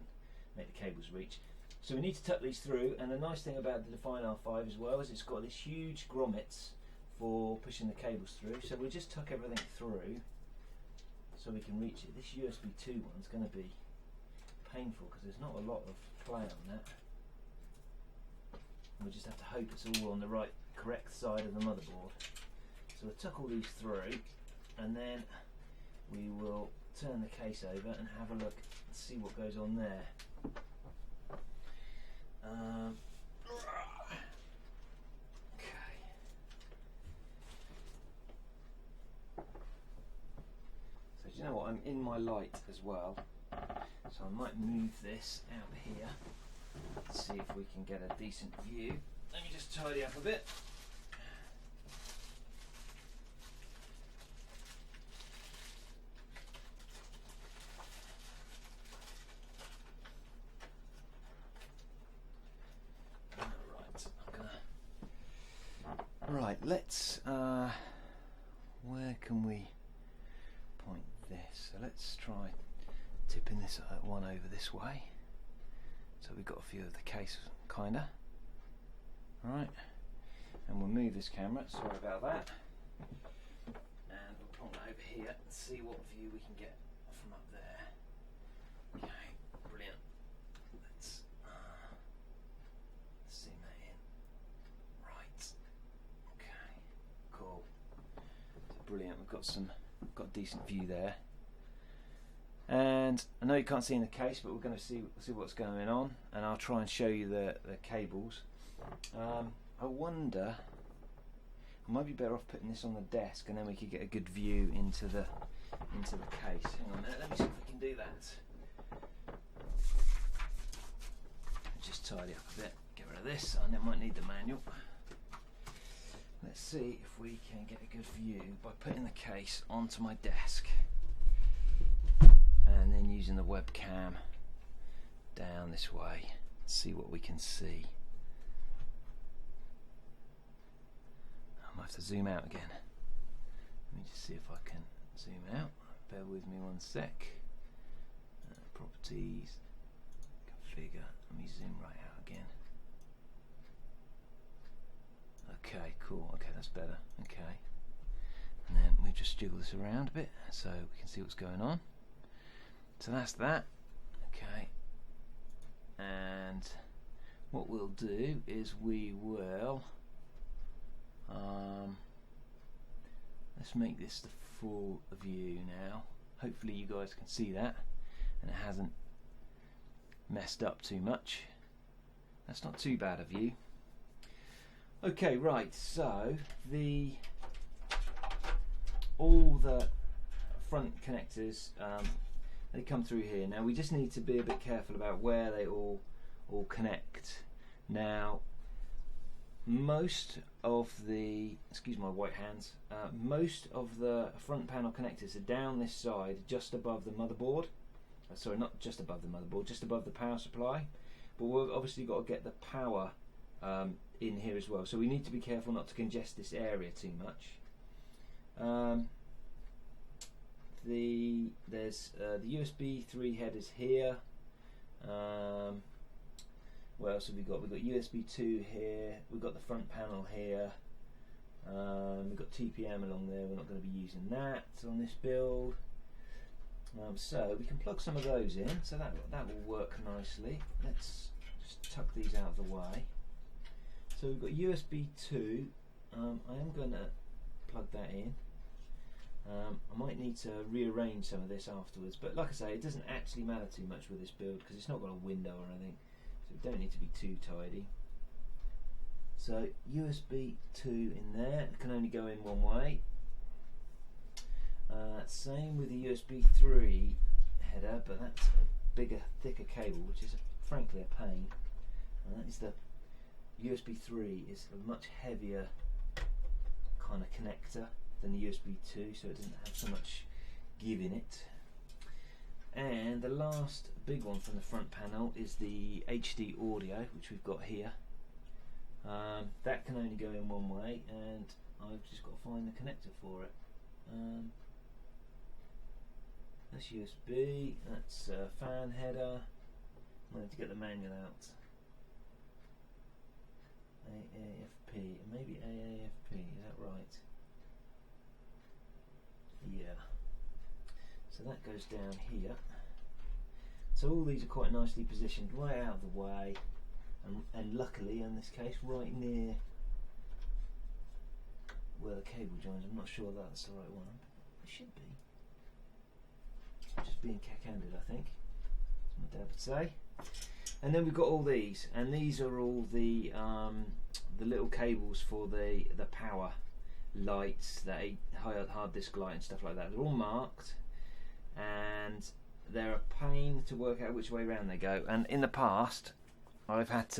make the cables reach. So we need to tuck these through, and the nice thing about the Define R5 as well is it's got these huge grommets for pushing the cables through. So we'll just tuck everything through so we can reach it. This USB 2 one's going to be painful because there's not a lot of play on that. We just have to hope it's all on the correct side of the motherboard. So we'll tuck all these through, and then we will turn the case over and have a look and see what goes on there. Okay. So do you know what? I'm in my light as well, so I might move this out here. Let's see if we can get a decent view. Let me just tidy up a bit. Right, let's, where can we point this? So let's try tipping this one over this way. So we've got a view of the case, kinda. Right, and we'll move this camera, sorry about that. And we'll point it over here and see what view we can get from up there. Okay, brilliant. Let's zoom that in. Right. Okay, cool. Brilliant, we've got a decent view there. And I know you can't see in the case, but we're going to see what's going on, and I'll try and show you the cables. I wonder, I might be better off putting this on the desk, and then we could get a good view into the case. Hang on a minute, let me see if we can do that. Just tidy up a bit, get rid of this, and it might need the manual. Let's see if we can get a good view by putting the case onto my desk, and then using the webcam down this way. See what we can see. I might have to zoom out again. Let me just see if I can zoom out. Bear with me one sec. Properties, configure. Let me zoom right out again. Okay, cool. Okay, that's better. Okay. And then we just jiggle this around a bit so we can see what's going on. So that's that. Okay. And what we'll do is we will let's make this the full view now. Hopefully you guys can see that and it hasn't messed up too much. That's not too bad a view. Okay, right, so all the front connectors they come through here. Now we just need to be a bit careful about where they all connect. Now most of the, excuse my white hands, most of the front panel connectors are down this side just above the motherboard. Sorry, not just above the motherboard, just above the power supply. But we've obviously got to get the power in here as well, so we need to be careful not to congest this area too much. There's the USB 3 headers here. What else have we got? We've got USB 2 here, we've got the front panel here, we've got TPM along there. We're not going to be using that on this build. So we can plug some of those in, so that will work nicely. Let's just tuck these out of the way. So we've got USB 2. I am going to plug that in. I might need to rearrange some of this afterwards, but like I say, it doesn't actually matter too much with this build because it's not got a window or anything, so we don't need to be too tidy. So USB 2 in there, it can only go in one way. Same with the USB 3 header, but that's a bigger, thicker cable, which is frankly a pain. That is the USB 3 is a much heavier kind of connector than the USB 2, so it doesn't have so much give in it. And the last big one from the front panel is the HD audio, which we've got here. That can only go in one way, and I've just got to find the connector for it. That's USB, that's fan header. I'm going to get the manual out. AAFP, maybe AAFP, is that right? Yeah. So that goes down here. So all these are quite nicely positioned right out of the way, and luckily in this case right near where the cable joins. I'm not sure that's the right one. It should be. Just being cack-handed, I think, as my dad would say. And then we've got all these, and these are all the little cables for the power lights, the hard disk light and stuff like that. They're all marked, and they're a pain to work out which way round they go. And in the past, I've had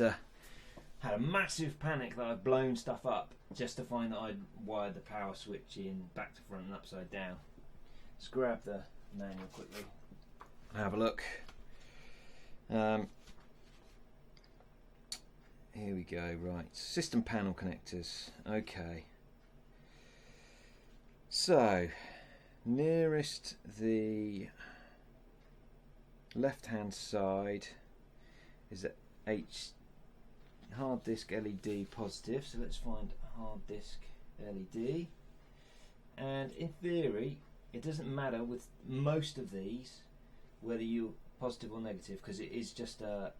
a massive panic that I've blown stuff up just to find that I'd wired the power switch in back to front and upside down. Let's grab the manual quickly and have a look. Here we go. Right, system panel connectors. Okay, so nearest the left hand side is a hard disk LED positive, so let's find hard disk LED. And in theory it doesn't matter with most of these whether you're positive or negative, because it is just a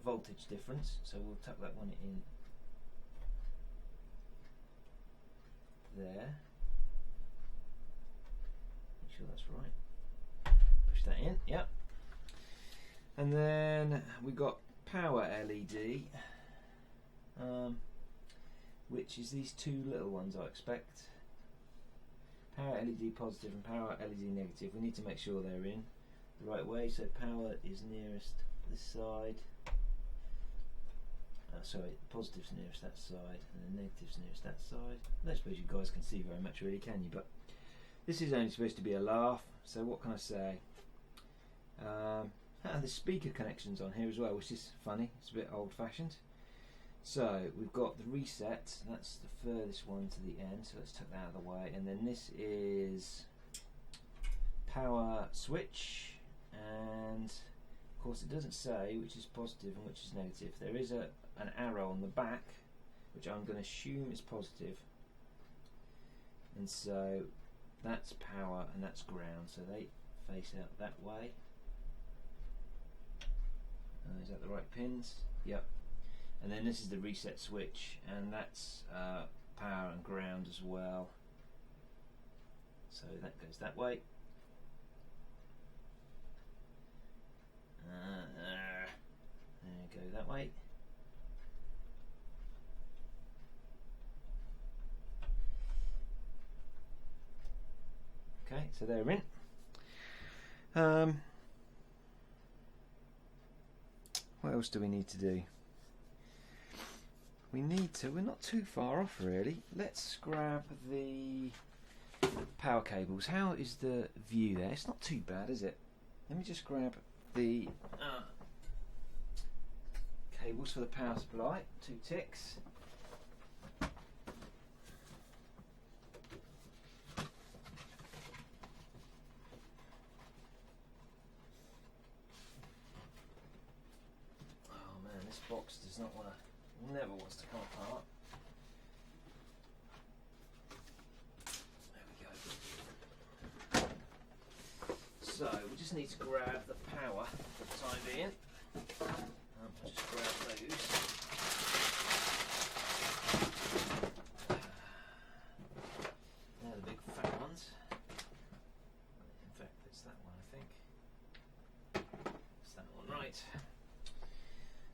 voltage difference. So we'll tuck that one in there, make sure that's right, push that in, yep. And then we've got power LED, which is these two little ones, I expect. Power LED positive and power LED negative. We need to make sure they're in the right way. So power is nearest this side. Sorry, positive's nearest that side, and the negative's nearest that side. I don't suppose you guys can see very much, really, can you? But this is only supposed to be a laugh. So what can I say? The speaker connections on here as well, which is funny. It's a bit old-fashioned. So we've got the reset, that's the furthest one to the end, so let's take that out of the way. And then this is power switch, and of course it doesn't say which is positive and which is negative. There is an arrow on the back which I'm going to assume is positive, and so that's power and that's ground, so they face out that way. Is that the right pins? Yep. And then this is the reset switch, and that's power and ground as well, so that goes that way. There you go, that way. Okay, so they're in. What else do we need to do? We're not too far off really. Let's grab the power cables. How is the view there? It's not too bad, is it? Let me just grab the cables for the power supply. 2 ticks. Oh man, this box does not want to. Never wants to come apart. There we go. So we just need to grab the power for the time being. I'll just grab those. They're the big fat ones. In fact, it's that one, I think. It's that one, right.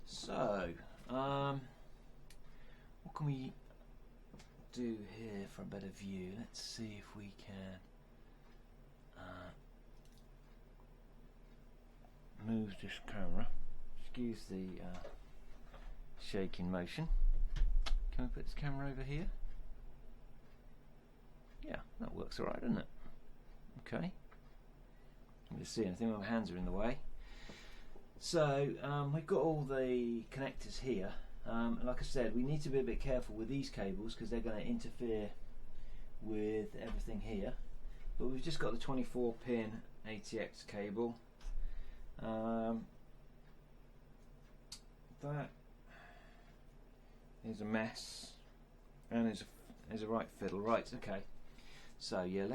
So, what can we do here for a better view? Let's see if we can move this camera. Excuse the shaking motion. Can we put this camera over here? Yeah, that works alright, doesn't it? Okay. Let me see anything. My hands are in the way. So we've got all the connectors here. And like I said, we need to be a bit careful with these cables because they're going to interfere with everything here. But we've just got the 24 pin ATX cable. That is a mess and is a right fiddle. Right, okay. So yeah,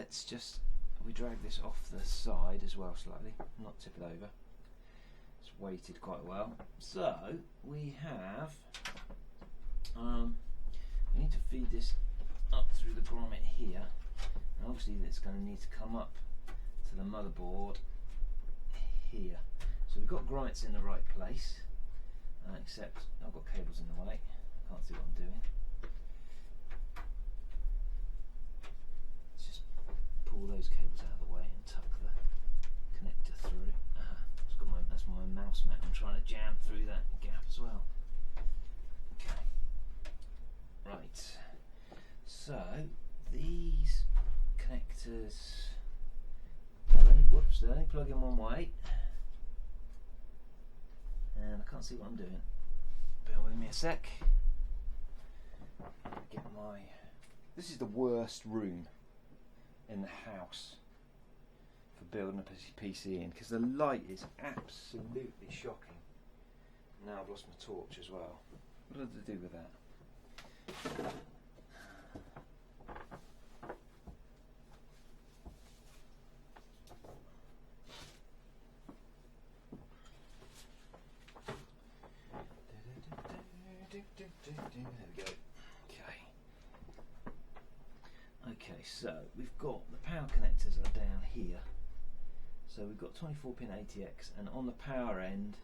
we drag this off the side as well slightly, not tip it over. It's weighted quite well. So we have we need to feed this up through the grommet here, and obviously it's going to need to come up to the motherboard here. So we've got grommets in the right place, except I've got cables in the way. Can't see what I'm doing. Let's just pull those cables out of the way and tuck the connector through. That's my mouse mat. I'm trying to jam through that gap as well. Okay. Right. So these connectors, they'll only plug in one way, and I can't see what I'm doing. Bear with me a sec. This is the worst room in the house for building a PC in, because the light is absolutely shocking. Now I've lost my torch as well. What did I do with that? There we go. Okay, so we've got the power connectors are down here. So we've got 24 pin ATX, and on the power end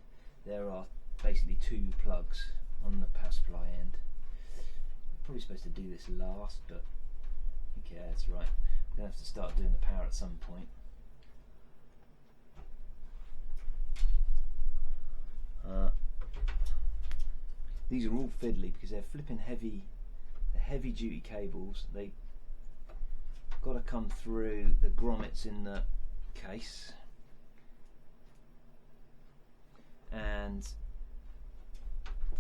there are basically 2 plugs on the power supply end. We're probably supposed to do this last, but who cares, right? We're going to have to start doing the power at some point. These are all fiddly because they're flipping heavy duty cables. They got to come through the grommets in the case, and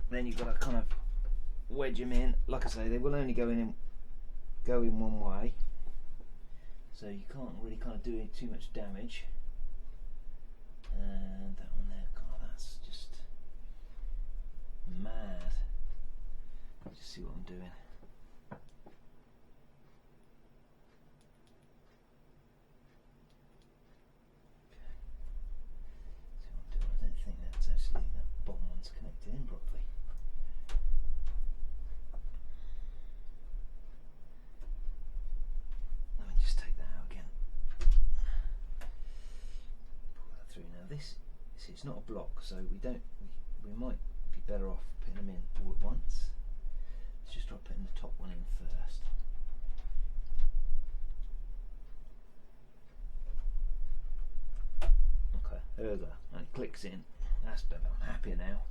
then you've got to kind of wedge them in. Like I say, they will only go in one way, so you can't really kind of do too much damage. And that one there, God, that's just mad. Just see what I'm doing. I don't think that's actually, that bottom one's connected in properly. Let me just take that out again. Pull that through. Now this, see, it's not a block, so we might be better off putting them in all at once. Let's just try putting the top one in first. Okay, there we go. And it clicks in. That's better. I'm happier now.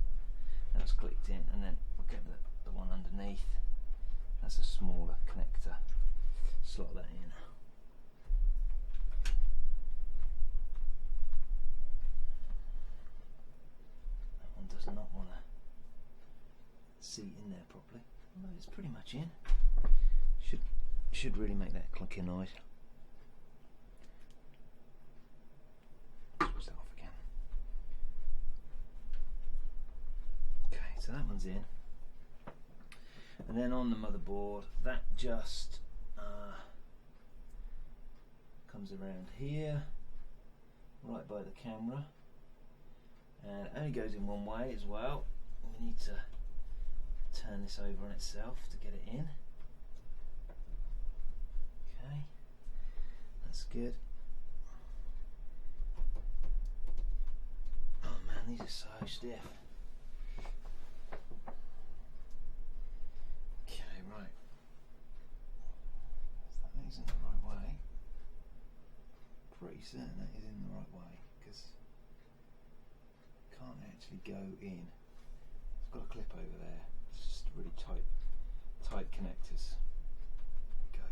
That's clicked in, and then we'll get the one underneath. That's a smaller connector. Slot that in. That one does not want to seat in there properly. Although it's pretty much in. Should really make that clicking noise. Switch that off again. Okay, so that one's in. And then on the motherboard, that just comes around here, right by the camera, and it only goes in one way as well. We need to turn this over on itself to get it in. Okay, that's good. Oh man, these are so stiff. Okay, right. So that is in the right way. Pretty certain that is in the right way, because can't actually go in. It's got a clip over there. It's just really tight connectors. Go.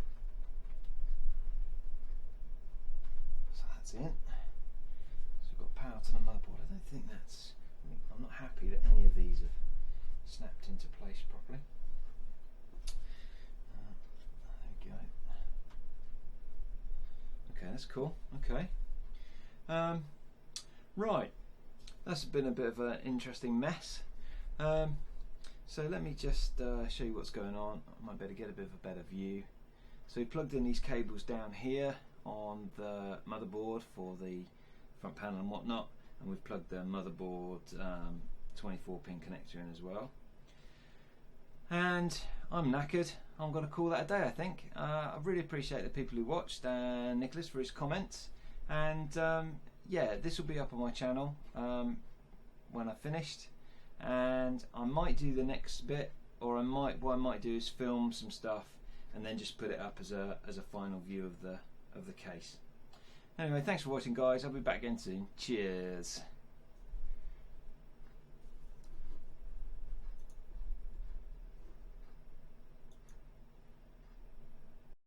So that's it. So we've got power to the motherboard. I don't think that's. I'm not happy that any of these have snapped into place properly. There we go. Okay, that's cool. Okay. Right. That's been a bit of an interesting mess. So let me just show you what's going on. I might better get a bit of a better view. So we plugged in these cables down here on the motherboard for the front panel and whatnot, and we've plugged the motherboard 24-pin connector in as well. And I'm knackered. I'm going to call that a day, I think. I really appreciate the people who watched, and Nicholas for his comments. And yeah, this will be up on my channel when I've finished. And I might do the next bit, or what I might do is film some stuff and then just put it up as a final view of the case. Anyway, thanks for watching, guys. I'll be back again soon. Cheers.